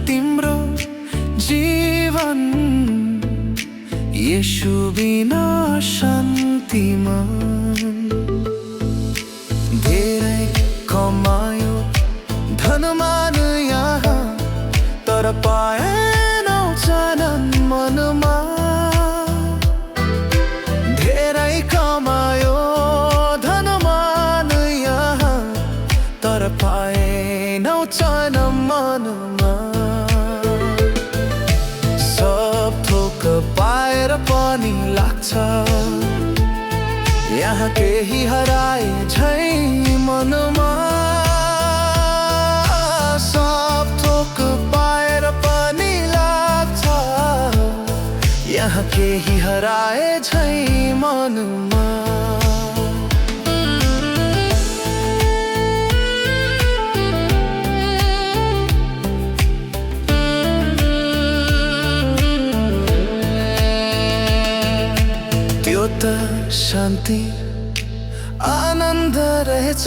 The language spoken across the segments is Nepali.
तिम्रो जीवन येशू बिना शान्तिमान धेरै कमायो धनमान यहाँ तर पाएनौ आनन्द मनमा धेरै कमायो धनमान यहाँ तर पाएनौ आनन्द मनमा सब थोक पाएर पनि लाग्छ यहाँ केही हराए झै मनमा सब थोक पाएर पनि लाग्छ यहाँ केही हराए झै मनमा त्यो त शान्ति आनन्द रहेछ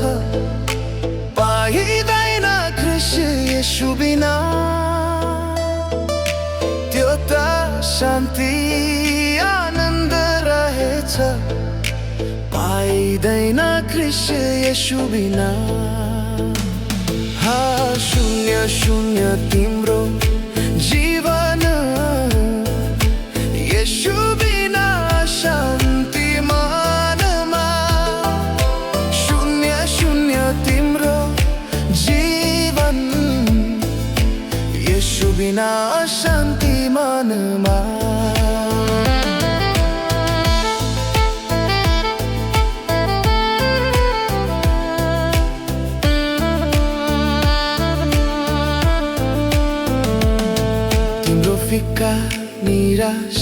पाइँदैन ख्रीष्ट येशू बिना त्यो त शान्ति आनन्द रहेछ पाइँदैन ख्रीष्ट येशू बिना शून्य शून्य तिम्रो जीवन येशू बिना शान्ति मनमा शून्य शून्य तिम्रो जीवन येशू बिना शान्ति मनमा तिम्रो फिक्का निराश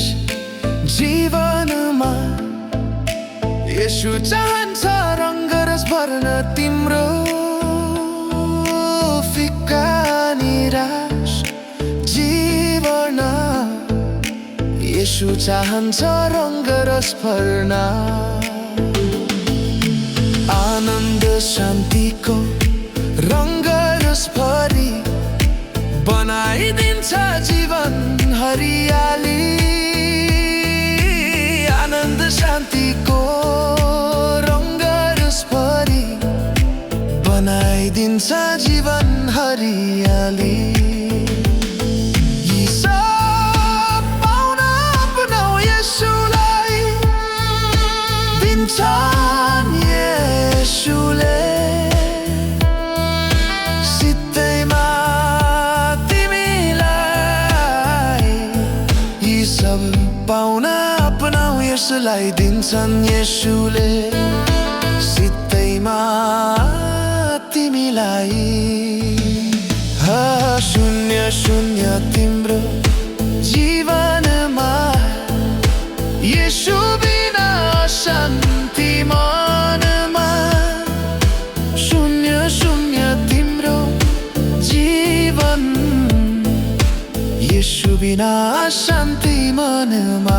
जीवनमा येशू चाहन्छ रङ्गरस भर्न तिम्रो फिक्का निराश जीवन येशू चाहन्छ रङ्गरस भर्न आनन्द शान्तिको रङ्गरस भरी बनाइदिन्छ जीवन हरियाली आनन्द शान्तिको रङ्गरस भरी बनाइदिन्छ जीवन हरियाली यी सब पाउन अपनाऊ येशूलाई दिन्छन् येशूले सित्तैमा तिमीलाई यी सब पाउन अपनाऊ यसलाई दिन्छन् येशूले सित्तैमा तिमीलाई शून्य शून्य तिम्रो जीवनमा येशू बिना शान्ति मनमा शून्य शून्य तिम्रो जीवन येशू बिना शान्ति मनमा